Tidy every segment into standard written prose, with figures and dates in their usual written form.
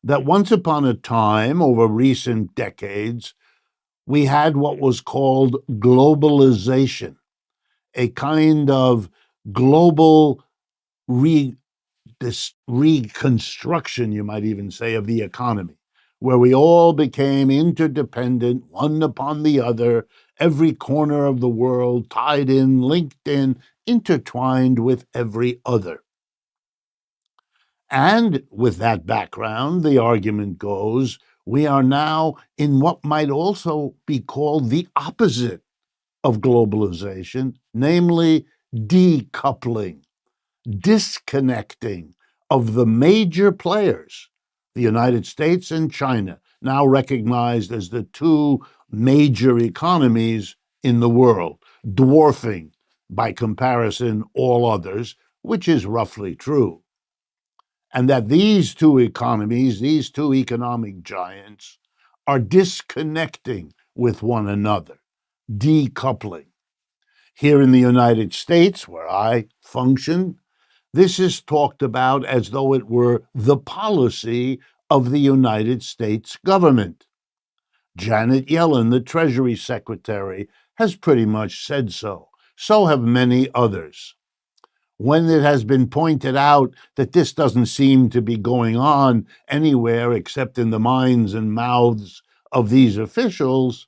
that once upon a time, over recent decades, we had what was called globalization, a kind of global reconstruction, you might even say, of the economy, where we all became interdependent, one upon the other, every corner of the world tied in, linked in, intertwined with every other. And with that background, the argument goes, we are now in what might also be called the opposite of globalization, namely decoupling, disconnecting of the major players, the United States and China, now recognized as the two major economies in the world, dwarfing, by comparison, all others, which is roughly true. And that these two economies, these two economic giants, are disconnecting with one another, decoupling. Here in the United States, where I function, this is talked about as though it were the policy of the United States government. Janet Yellen, the Treasury Secretary, has pretty much said so. So have many others. When it has been pointed out that this doesn't seem to be going on anywhere except in the minds and mouths of these officials,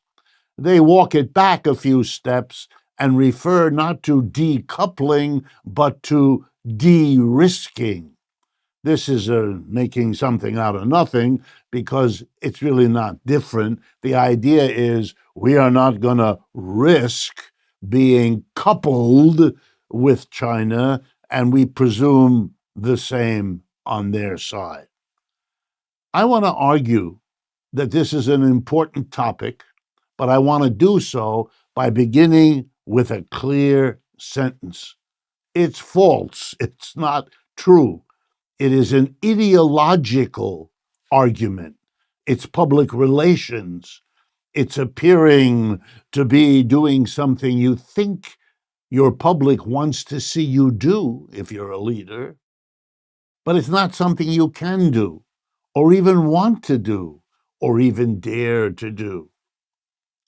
they walk it back a few steps and refer not to decoupling, but to de-risking. This is making something out of nothing because it's really not different. The idea is we are not going to risk being coupled with China, and we presume the same on their side. I want to argue that this is an important topic, but I want to do so by beginning with a clear sentence. It's false. It's not true. It is an ideological argument. It's public relations. It's appearing to be doing something you think your public wants to see you do if you're a leader, but it's not something you can do, or even want to do, or even dare to do.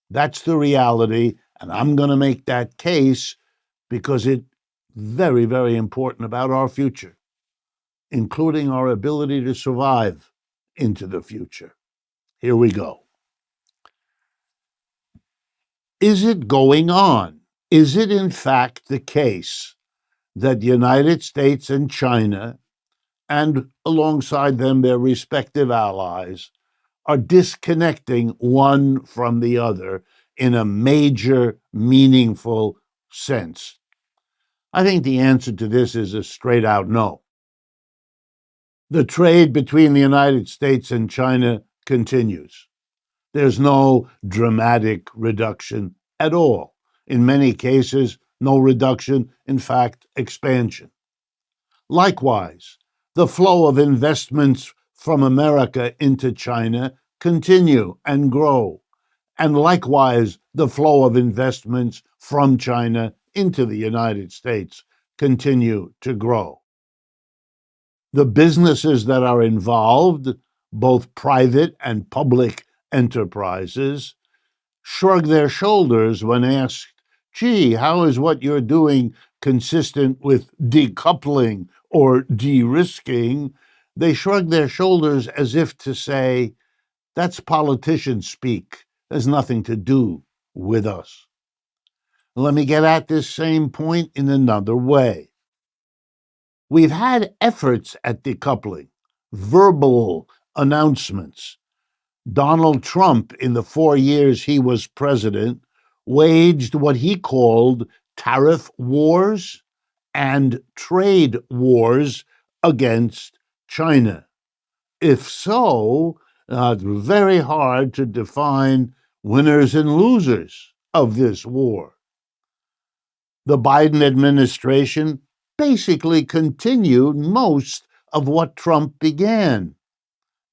That's the reality, and I'm going to make that case because it's very, very important about our future, including our ability to survive into the future. Here we go. Is it going on? Is it in fact the case that the United States and China, and alongside them their respective allies, are disconnecting one from the other in a major, meaningful sense? I think the answer to this is a straight out no. The trade between the United States and China continues. There's no dramatic reduction at all. In many cases, no reduction, in fact, expansion. Likewise, the flow of investments from America into China continue and grow. And likewise, the flow of investments from China into the United States continue to grow. The businesses that are involved, both private and public enterprises, shrug their shoulders when asked, gee, how is what you're doing consistent with decoupling or de-risking? They shrug their shoulders as if to say, that's politician speak. There's nothing to do with us. Let me get at this same point in another way. We've had efforts at decoupling, verbal announcements. Donald Trump, in the 4 years he was president, waged what he called tariff wars and trade wars against China. If so, it's very hard to define winners and losers of this war. The Biden administration basically continued most of what Trump began,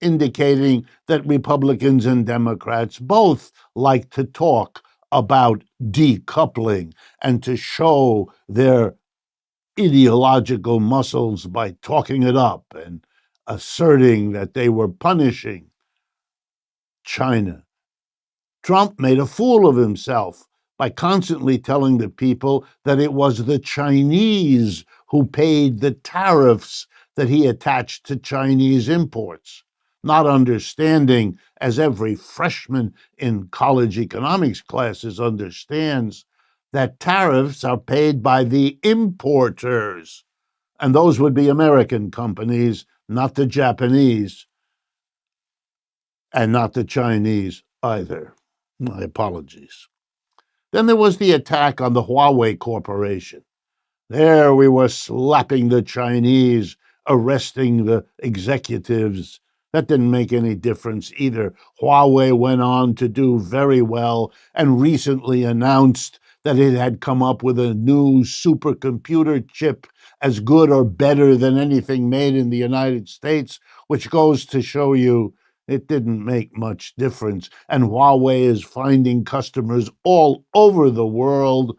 indicating that Republicans and Democrats both like to talk about decoupling and to show their ideological muscles by talking it up and asserting that they were punishing China. Trump made a fool of himself by constantly telling the people that it was the Chinese who paid the tariffs that he attached to Chinese imports, not understanding, as every freshman in college economics classes understands, that tariffs are paid by the importers, and those would be American companies, not the Japanese, and not the Chinese either. My apologies. Then there was the attack on the Huawei Corporation. There we were slapping the Chinese, arresting the executives. That didn't make any difference either. Huawei went on to do very well and recently announced that it had come up with a new supercomputer chip as good or better than anything made in the United States, which goes to show you it didn't make much difference. And Huawei is finding customers all over the world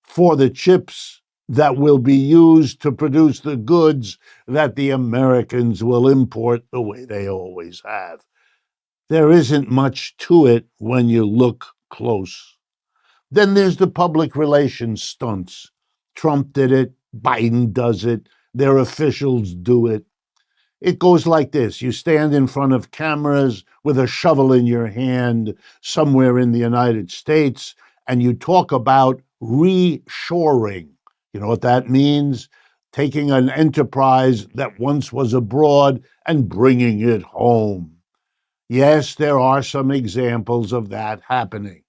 for the chips that will be used to produce the goods that the Americans will import the way they always have. There isn't much to it when you look close. Then there's the public relations stunts. Trump did it, Biden does it, their officials do it. It goes like this. You stand in front of cameras with a shovel in your hand somewhere in the United States, and you talk about reshoring. You know what that means? Taking an enterprise that once was abroad and bringing it home. Yes, there are some examples of that happening,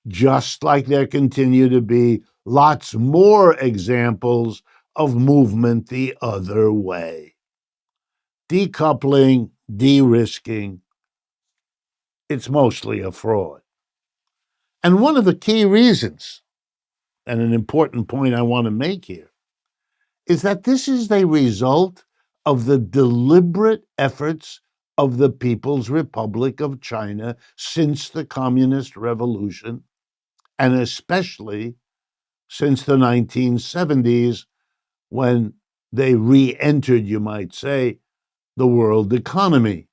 just like there continue to be lots more examples of movement the other way. Decoupling, de-risking, it's mostly a fraud. And one of the key reasons, and an important point I want to make here, is that this is the result of the deliberate efforts of the People's Republic of China since the Communist Revolution, and especially since the 1970s, when they re-entered, you might say, the world economy.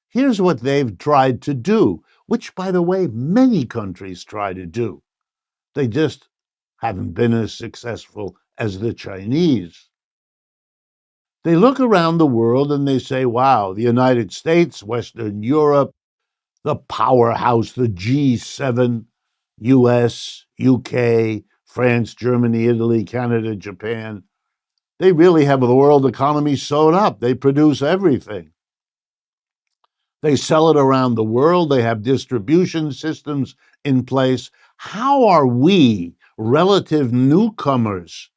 Here's what they've tried to do, which, by the way, many countries try to do. They just haven't been as successful as the Chinese. They look around the world and they say, wow, the United States, Western Europe, the powerhouse, the G7, US, UK, France, Germany, Italy, Canada, Japan, they really have the world economy sewed up. They produce everything. They sell it around the world. They have distribution systems in place. How are we, relative newcomers,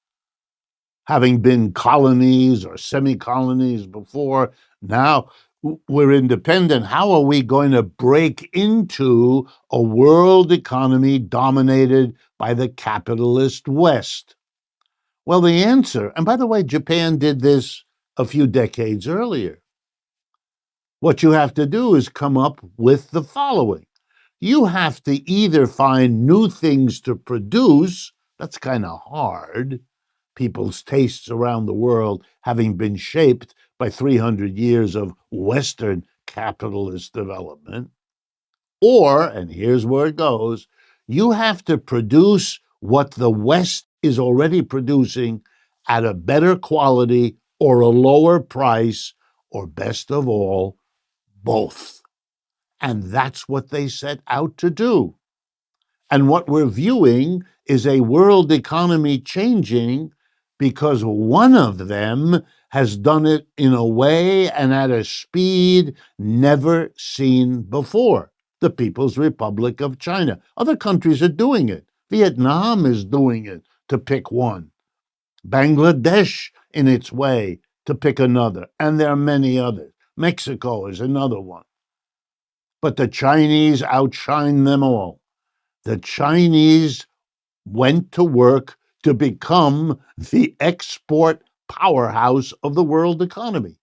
having been colonies or semi-colonies before, now we're independent, how are we going to break into a world economy dominated by the capitalist West? Well, the answer, and by the way, Japan did this a few decades earlier. What you have to do is come up with the following. You have to either find new things to produce, that's kind of hard, people's tastes around the world having been shaped by 300 years of Western capitalist development, or, and here's where it goes, you have to produce what the West is already producing at a better quality or a lower price, or best of all, both. And that's what they set out to do. And what we're viewing is a world economy changing because one of them has done it in a way and at a speed never seen before. The People's Republic of China. Other countries are doing it. Vietnam is doing it, to pick one. Bangladesh, in its way, to pick another. And there are many others. Mexico is another one. But the Chinese outshine them all. The Chinese went to work to become the export powerhouse of the world economy,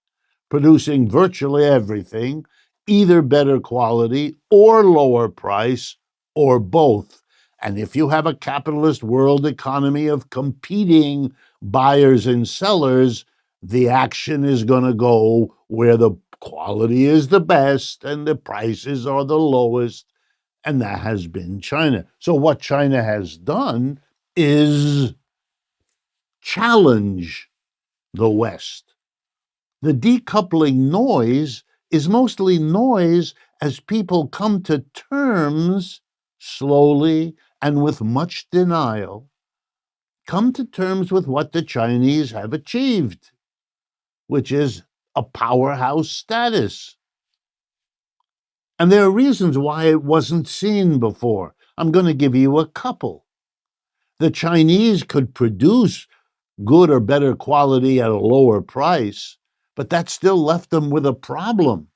producing virtually everything, either better quality or lower price, or both. And if you have a capitalist world economy of competing buyers and sellers, the action is going to go where the quality is the best and the prices are the lowest, and that has been China. So what China has done is challenge the West. The decoupling noise is mostly noise as people come to terms slowly and with much denial, come to terms with what the Chinese have achieved, which is a powerhouse status. And there are reasons why it wasn't seen before. I'm going to give you a couple. The Chinese could produce good or better quality at a lower price, but that still left them with a problem.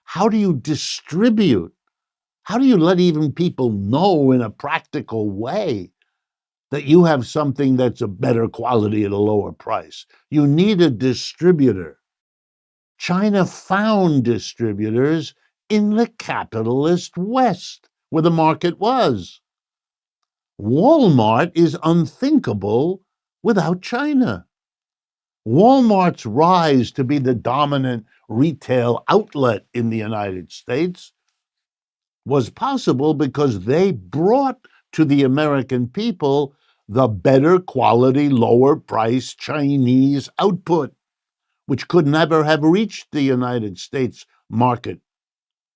How do you distribute? How do you let even people know in a practical way that you have something that's a better quality at a lower price? You need a distributor. China found distributors in the capitalist West, where the market was. Walmart is unthinkable without China. Walmart's rise to be the dominant retail outlet in the United States was possible because they brought to the American people the better quality, lower price Chinese output, which could never have reached the United States market,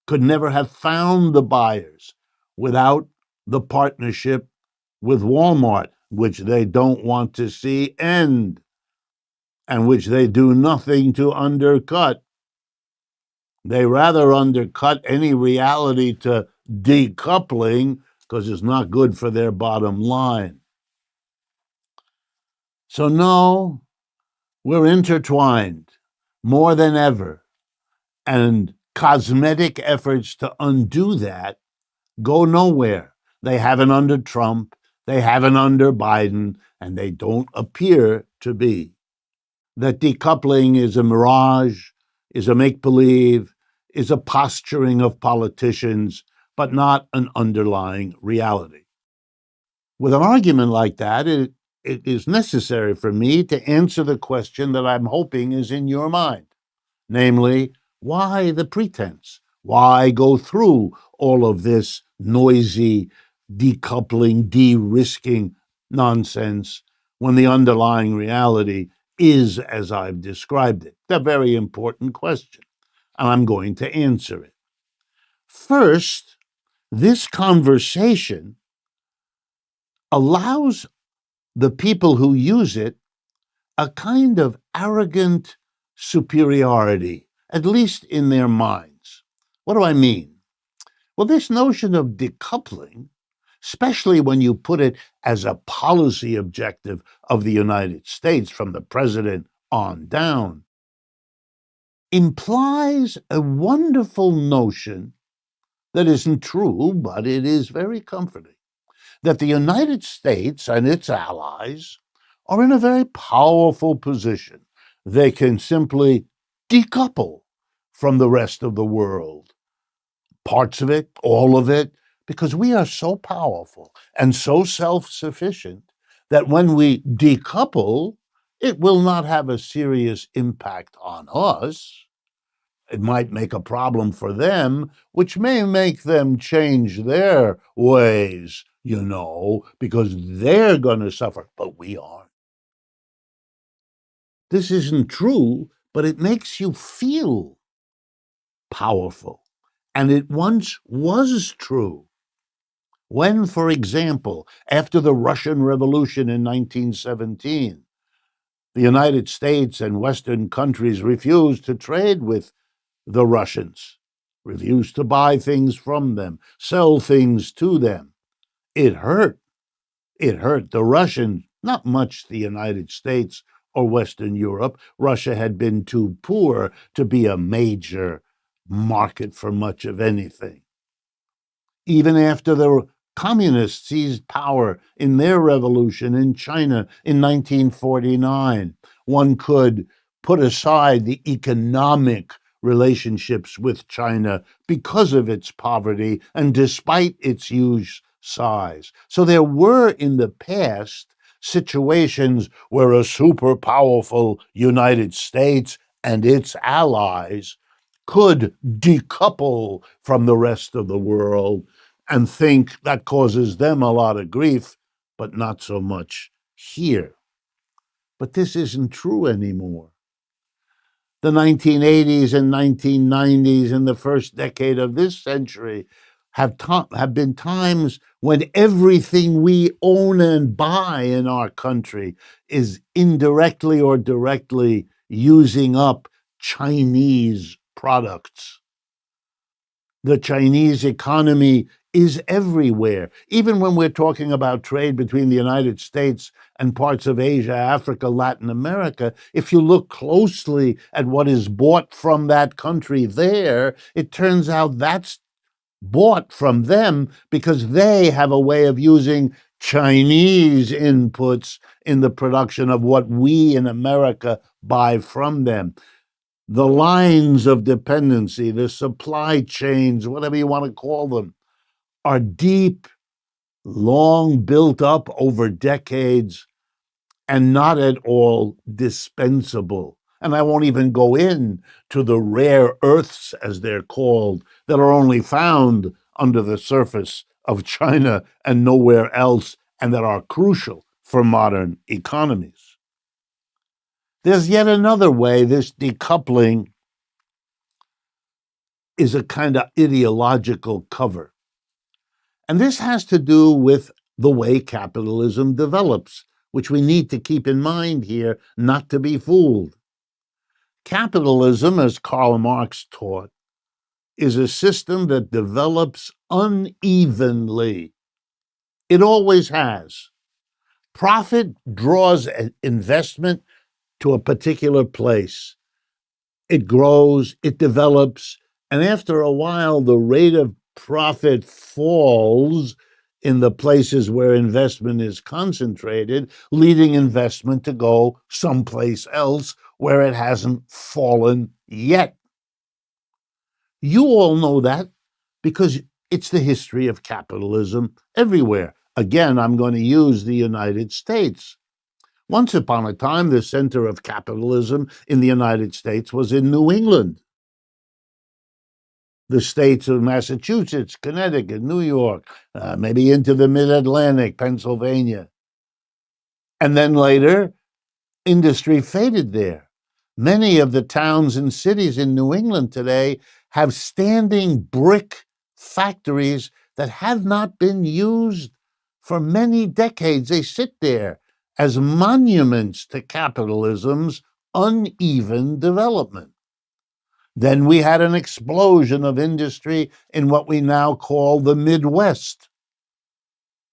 could never have found the buyers without the partnership with Walmart, which they don't want to see end, and which they do nothing to undercut. They rather undercut any reality to decoupling because it's not good for their bottom line. So no, we're intertwined more than ever, and cosmetic efforts to undo that go nowhere. They haven't under Trump, they haven't under Biden, and they don't appear to be. That decoupling is a mirage, is a make-believe, is a posturing of politicians, but not an underlying reality. With an argument like that, it is necessary for me to answer the question that I'm hoping is in your mind, namely, why the pretense? Why go through all of this noisy decoupling, de-risking nonsense when the underlying reality is as I've described it? A very important question, and I'm going to answer it. First, this conversation allows the people who use it a kind of arrogant superiority, at least in their minds. What do I mean? Well, this notion of decoupling, especially when you put it as a policy objective of the United States from the president on down, implies a wonderful notion that isn't true, but it is very comforting, that the United States and its allies are in a very powerful position. They can simply decouple from the rest of the world, parts of it, all of it, because we are so powerful and so self-sufficient that when we decouple, it will not have a serious impact on us. It might make a problem for them, which may make them change their ways, because they're going to suffer, but we aren't. This isn't true, but it makes you feel powerful. And it once was true. When, for example, after the Russian Revolution in 1917, the United States and Western countries refused to trade with the Russians, refused to buy things from them, sell things to them. It hurt. It hurt the Russians, not much the United States or Western Europe. Russia had been too poor to be a major market for much of anything. Even after the communists seized power in their revolution in China in 1949, one could put aside the economic relationships with China because of its poverty and despite its huge size. So there were in the past situations where a super powerful United States and its allies could decouple from the rest of the world and think that causes them a lot of grief, but not so much here. But this isn't true anymore. The 1980s and 1990s and the first decade of this century have been times when everything we own and buy in our country is indirectly or directly using up Chinese products. The Chinese economy is everywhere. Even when we're talking about trade between the United States and parts of Asia, Africa, Latin America, if you look closely at what is bought from that country there, it turns out that's bought from them because they have a way of using Chinese inputs in the production of what we in America buy from them. The lines of dependency, the supply chains, whatever you want to call them, are deep, long built up over decades, and not at all dispensable. And I won't even go into the rare earths, as they're called, that are only found under the surface of China and nowhere else, and that are crucial for modern economies. There's yet another way this decoupling is a kind of ideological cover. And this has to do with the way capitalism develops, which we need to keep in mind here, not to be fooled. Capitalism, as Karl Marx taught, is a system that develops unevenly. It always has. Profit draws an investment to a particular place. It grows, it develops, and after a while, the rate of profit falls in the places where investment is concentrated, leading investment to go someplace else where it hasn't fallen yet. You all know that because it's the history of capitalism everywhere. Again, I'm going to use the United States. Once upon a time, the center of capitalism in the United States was in New England. The states of Massachusetts, Connecticut, New York, maybe into the mid-Atlantic, Pennsylvania. And then later, industry faded there. Many of the towns and cities in New England today have standing brick factories that have not been used for many decades. They sit there as monuments to capitalism's uneven development. Then we had an explosion of industry in what we now call the Midwest.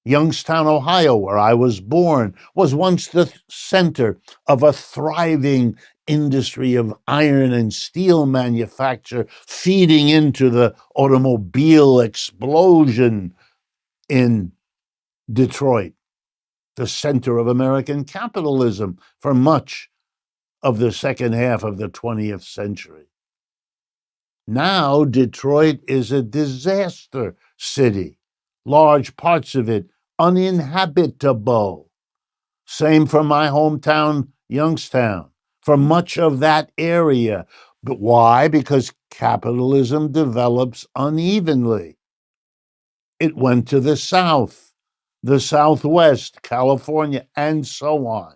Youngstown, Ohio, where I was born, was once the center of a thriving industry of iron and steel manufacture, feeding into the automobile explosion in Detroit, the center of American capitalism for much of the second half of the 20th century. Now, Detroit is a disaster city, large parts of it uninhabitable. Same for my hometown, Youngstown, for much of that area. But why? Because capitalism develops unevenly. It went to the South, the Southwest, California, and so on.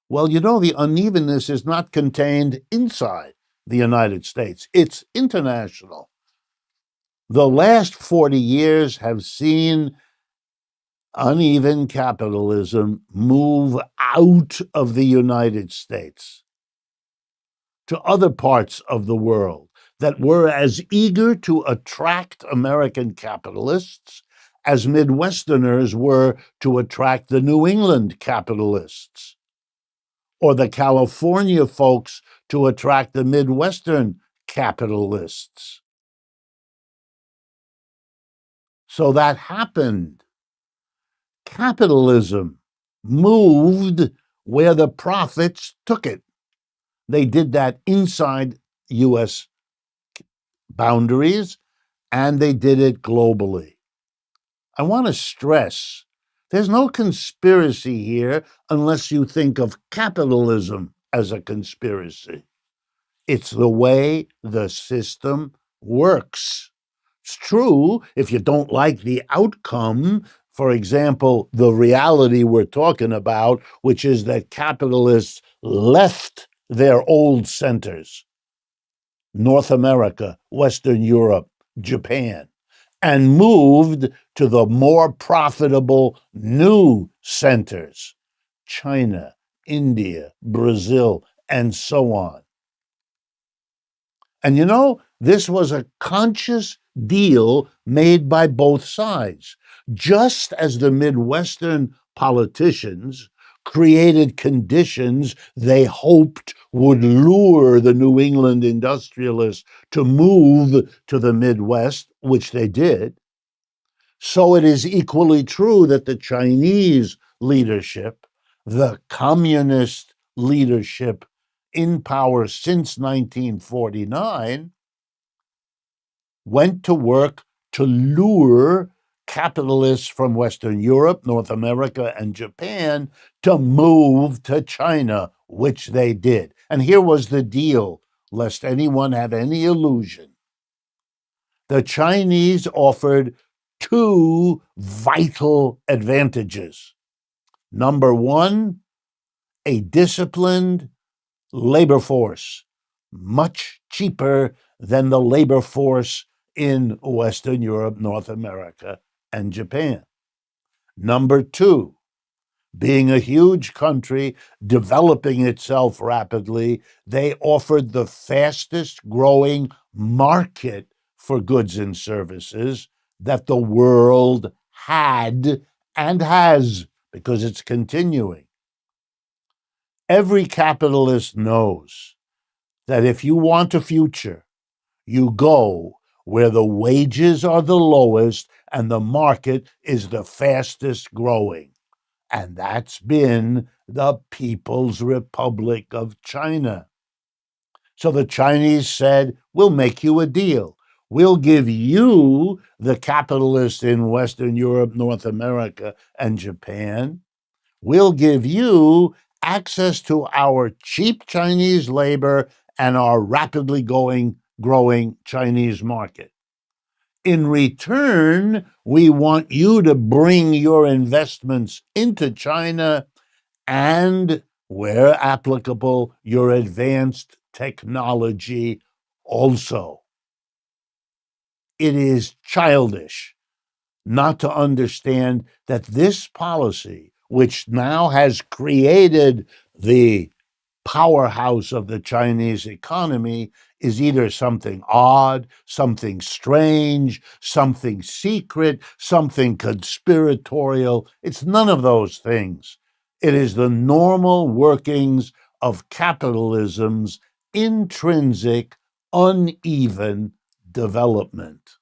Well, you know, the unevenness is not contained inside the United States. It's international. The last 40 years have seen uneven capitalism move out of the United States to other parts of the world that were as eager to attract American capitalists as Midwesterners were to attract the New England capitalists, or the California folks to attract the Midwestern capitalists. So that happened. Capitalism moved where the profits took it. They did that inside U.S. boundaries, and they did it globally. I want to stress There's no conspiracy here unless you think of capitalism as a conspiracy. It's the way the system works. It's true if you don't like the outcome, for example, the reality we're talking about, which is that capitalists left their old centers, North America, Western Europe, Japan, and moved to the more profitable new centers, China, India, Brazil, and so on. And this was a conscious deal made by both sides, just as the Midwestern politicians created conditions they hoped would lure the New England industrialists to move to the Midwest, which they did. So it is equally true that the Chinese leadership, the communist leadership in power since 1949, went to work to lure capitalists from Western Europe, North America, and Japan to move to China, which they did. And here was the deal, lest anyone have any illusion. The Chinese offered two vital advantages. Number one, a disciplined labor force, much cheaper than the labor force in Western Europe, North America, and Japan. Number two, being a huge country developing itself rapidly, they offered the fastest growing market for goods and services that the world had and has, because it's continuing. Every capitalist knows that if you want a future, you go where the wages are the lowest and the market is the fastest growing. And that's been the People's Republic of China. So the Chinese said, we'll make you a deal. We'll give you, the capitalists in Western Europe, North America, and Japan, we'll give you access to our cheap Chinese labor and our rapidly growing Chinese market. In return, we want you to bring your investments into China and, where applicable, your advanced technology also. It is childish not to understand that this policy, which now has created the powerhouse of the Chinese economy, is either something odd, something strange, something secret, something conspiratorial. It's none of those things. It is the normal workings of capitalism's intrinsic, uneven development.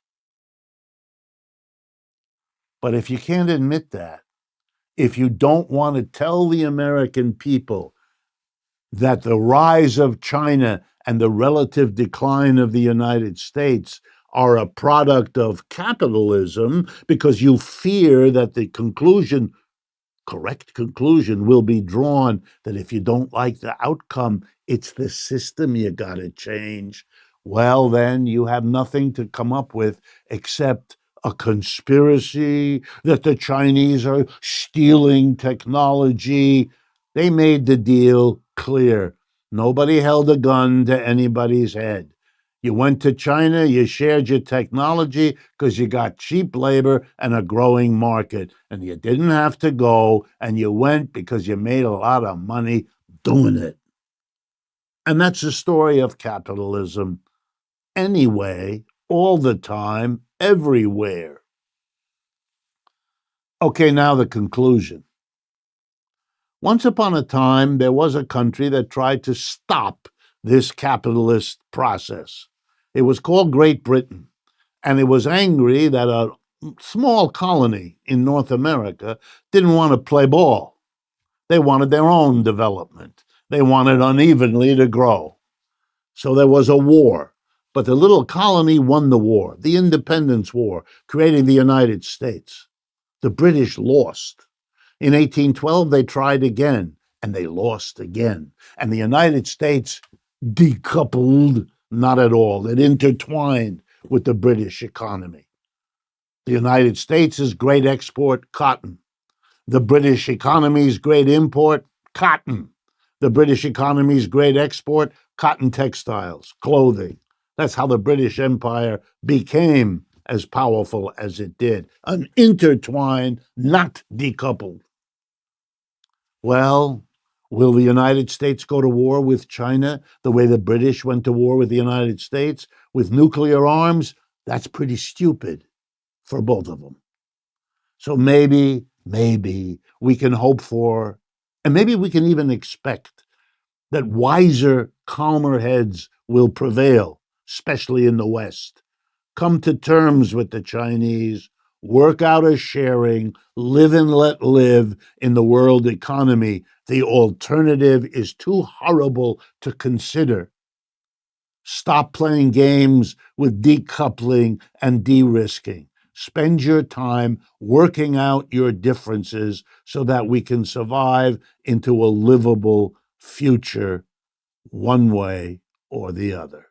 But if you can't admit that, if you don't want to tell the American people that the rise of China and the relative decline of the United States are a product of capitalism, because you fear that the correct conclusion will be drawn that if you don't like the outcome, it's the system you got to change, well, then you have nothing to come up with except a conspiracy that the Chinese are stealing technology. They made the deal clear. Nobody held a gun to anybody's head. You went to China, you shared your technology because you got cheap labor and a growing market. And you didn't have to go, and you went because you made a lot of money doing it. And that's the story of capitalism anyway, all the time, everywhere. Okay, now the conclusion. Once upon a time, there was a country that tried to stop this capitalist process. It was called Great Britain, and it was angry that a small colony in North America didn't want to play ball. They wanted their own development. They wanted unevenly to grow. So there was a war, but the little colony won the war, the Independence War, creating the United States. The British lost. In 1812, they tried again, and they lost again. And the United States decoupled, not at all. It intertwined with the British economy. The United States' great export, cotton. The British economy's great import, cotton. The British economy's great export, cotton textiles, clothing. That's how the British Empire became as powerful as it did. An intertwined, not decoupled. Well, will the United States go to war with China the way the British went to war with the United States with nuclear arms? That's pretty stupid for both of them. So maybe we can hope for, and maybe we can even expect, that wiser, calmer heads will prevail, especially in the West. Come to terms with the Chinese, work out a sharing, live and let live in the world economy. The alternative is too horrible to consider. Stop playing games with decoupling and de-risking. Spend your time working out your differences so that we can survive into a livable future one way or the other.